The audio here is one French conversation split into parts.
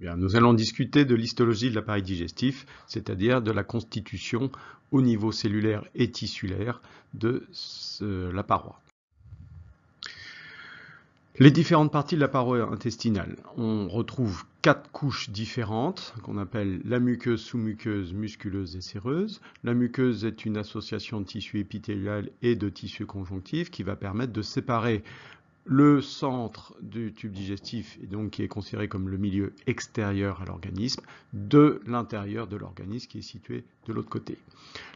Bien, nous allons discuter de l'histologie de l'appareil digestif, c'est-à-dire de la constitution au niveau cellulaire et tissulaire de la paroi. Les différentes parties de la paroi intestinale. On retrouve 4 couches différentes qu'on appelle la muqueuse, sous-muqueuse, musculeuse et séreuse. La muqueuse est une association de tissu épithélial et de tissu conjonctif qui va permettre de séparer le centre du tube digestif, et donc qui est considéré comme le milieu extérieur à l'organisme, de l'intérieur de l'organisme qui est situé de l'autre côté.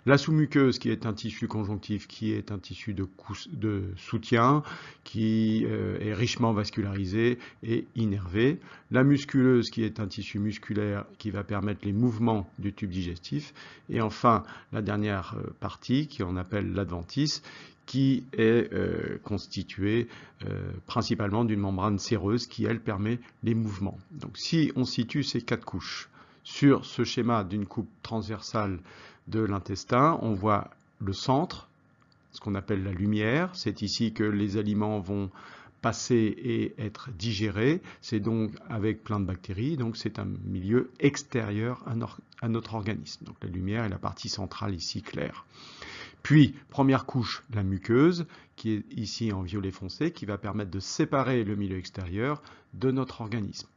La sous-muqueuse, qui est un tissu conjonctif, qui est un tissu de soutien, qui est richement vascularisé et innervé. La musculeuse, qui est un tissu musculaire qui va permettre les mouvements du tube digestif. Et enfin, la dernière partie, qu'on appelle l'adventice, qui est constituée principalement d'une membrane séreuse qui, elle, permet les mouvements. Donc si on situe ces 4 couches sur ce schéma d'une coupe transversale de l'intestin, on voit le centre, ce qu'on appelle la lumière. C'est ici que les aliments vont passer et être digérés. C'est donc avec plein de bactéries, donc c'est un milieu extérieur à notre organisme. Donc la lumière est la partie centrale ici claire. Puis, première couche, la muqueuse, qui est ici en violet foncé, qui va permettre de séparer le milieu extérieur de notre organisme.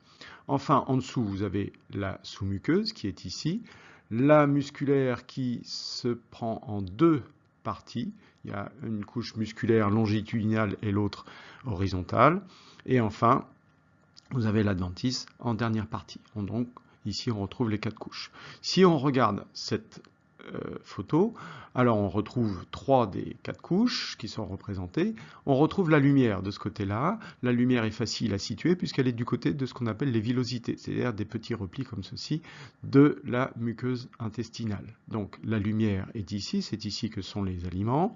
Enfin, en dessous, vous avez la sous-muqueuse, qui est ici, la musculaire qui se prend en 2 parties. Il y a une couche musculaire longitudinale et l'autre horizontale. Et enfin, vous avez l'adventice en dernière partie. Donc, ici, on retrouve les 4 couches. Si on regarde cette photo, alors on retrouve 3 des 4 couches qui sont représentées. On retrouve la lumière de ce côté-là. La lumière est facile à situer puisqu'elle est du côté de ce qu'on appelle les villosités, c'est-à-dire des petits replis comme ceci de la muqueuse intestinale. Donc la lumière est ici, c'est ici que sont les aliments.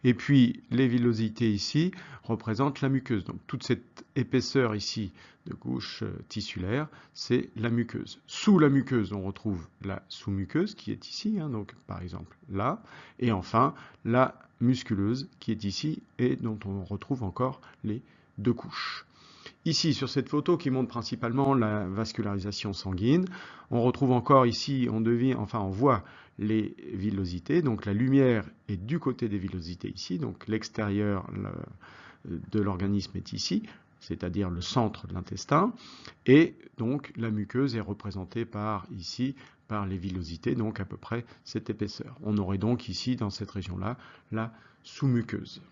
Et puis les villosités ici représentent la muqueuse. Donc toute cette épaisseur ici de couche tissulaire, c'est la muqueuse. Sous la muqueuse, on retrouve la sous-muqueuse qui est ici, donc par exemple là. Et enfin, la musculeuse qui est ici et dont on retrouve encore les 2 couches. Ici, sur cette photo qui montre principalement la vascularisation sanguine, on retrouve encore ici, on voit les villosités. Donc la lumière est du côté des villosités ici, donc l'extérieur de l'organisme est ici, c'est-à-dire le centre de l'intestin, et donc la muqueuse est représentée par ici, par les villosités, donc à peu près cette épaisseur. On aurait donc ici, dans cette région-là, la sous-muqueuse.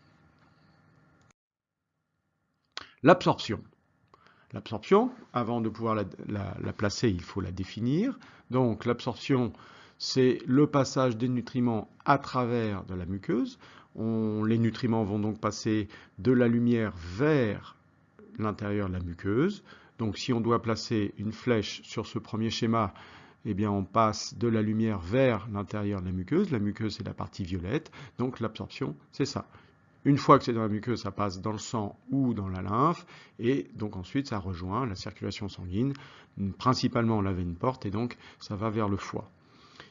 L'absorption. L'absorption, avant de pouvoir la placer, il faut la définir. Donc l'absorption, c'est le passage des nutriments à travers de la muqueuse. Les nutriments vont donc passer de la lumière vers l'intérieur de la muqueuse. Donc si on doit placer une flèche sur ce premier schéma, eh bien on passe de la lumière vers l'intérieur de la muqueuse. La muqueuse, c'est la partie violette. Donc l'absorption, c'est ça. Une fois que c'est dans la muqueuse, ça passe dans le sang ou dans la lymphe, et donc ensuite ça rejoint la circulation sanguine, principalement la veine porte, et donc ça va vers le foie.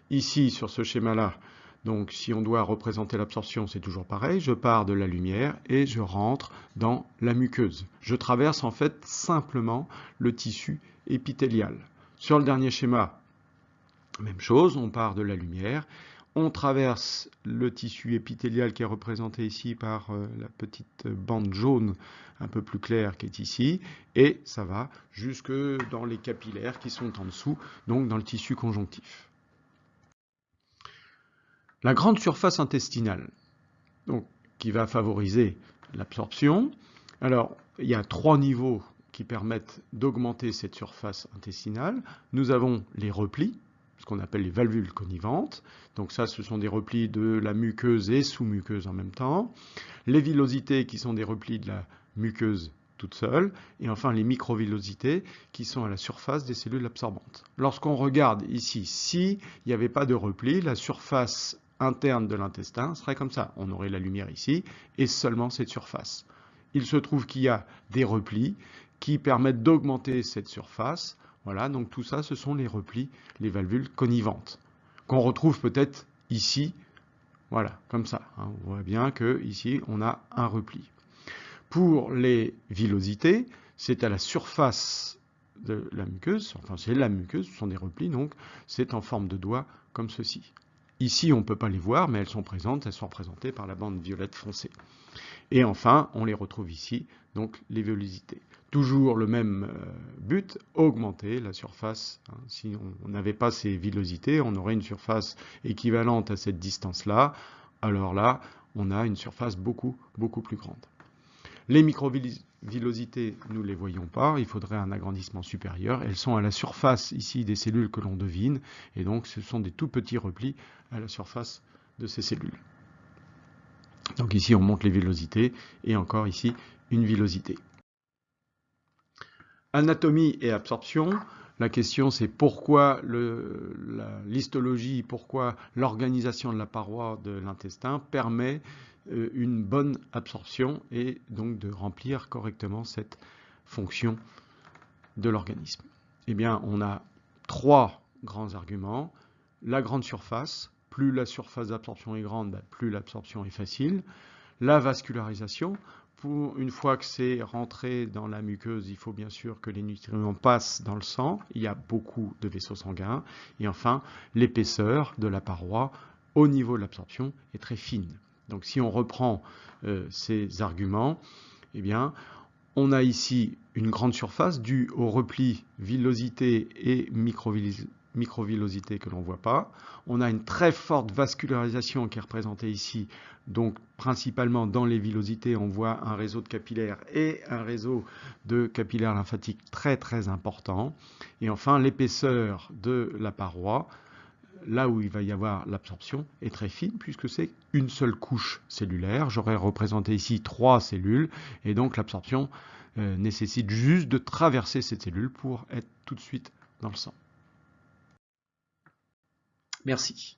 Ici, sur ce schéma-là, donc si on doit représenter l'absorption, c'est toujours pareil, je pars de la lumière et je rentre dans la muqueuse. Je traverse en fait simplement le tissu épithélial. Sur le dernier schéma, même chose, on part de la lumière, on traverse le tissu épithélial qui est représenté ici par la petite bande jaune un peu plus claire qui est ici, et ça va jusque dans les capillaires qui sont en dessous, donc dans le tissu conjonctif. La grande surface intestinale, donc, qui va favoriser l'absorption. Alors, il y a 3 niveaux qui permettent d'augmenter cette surface intestinale. Nous avons les replis, ce qu'on appelle les valvules conniventes. Donc ça, ce sont des replis de la muqueuse et sous-muqueuse en même temps. Les villosités, qui sont des replis de la muqueuse toute seule. Et enfin, les microvillosités, qui sont à la surface des cellules absorbantes. Lorsqu'on regarde ici, s'il n'y avait pas de repli, la surface interne de l'intestin serait comme ça. On aurait la lumière ici et seulement cette surface. Il se trouve qu'il y a des replis qui permettent d'augmenter cette surface. Voilà, donc tout ça, ce sont les replis, les valvules conniventes, qu'on retrouve peut-être ici, voilà, comme ça. On voit bien qu'ici, on a un repli. Pour les villosités, c'est à la surface de la muqueuse, enfin c'est la muqueuse, ce sont des replis, donc c'est en forme de doigt comme ceci. Ici, on ne peut pas les voir, mais elles sont présentes, elles sont représentées par la bande violette foncée. Et enfin, on les retrouve ici, donc les villosités. Toujours le même but, augmenter la surface. Si on n'avait pas ces villosités, on aurait une surface équivalente à cette distance-là. Alors là, on a une surface beaucoup plus grande. Les microvillosités, nous ne les voyons pas, il faudrait un agrandissement supérieur. Elles sont à la surface ici des cellules que l'on devine, et donc ce sont des tout petits replis à la surface de ces cellules. Donc ici on montre les villosités, et encore ici une villosité. Anatomie et absorption. La question c'est pourquoi l'histologie, pourquoi l'organisation de la paroi de l'intestin permet une bonne absorption et donc de remplir correctement cette fonction de l'organisme. Eh bien, on a 3 grands arguments. La grande surface, plus la surface d'absorption est grande, plus l'absorption est facile. La vascularisation, une fois que c'est rentré dans la muqueuse, il faut bien sûr que les nutriments passent dans le sang. Il y a beaucoup de vaisseaux sanguins. Et enfin, l'épaisseur de la paroi au niveau de l'absorption est très fine. Donc si on reprend ces arguments, eh bien, on a ici une grande surface due au repli villosité et microvillosité que l'on ne voit pas. On a une très forte vascularisation qui est représentée ici. Donc principalement dans les villosités, on voit un réseau de capillaires et un réseau de capillaires lymphatiques très important. Et enfin, l'épaisseur de la paroi, là où il va y avoir l'absorption, est très fine puisque c'est une seule couche cellulaire. J'aurais représenté ici 3 cellules et donc l'absorption nécessite juste de traverser ces cellules pour être tout de suite dans le sang. Merci.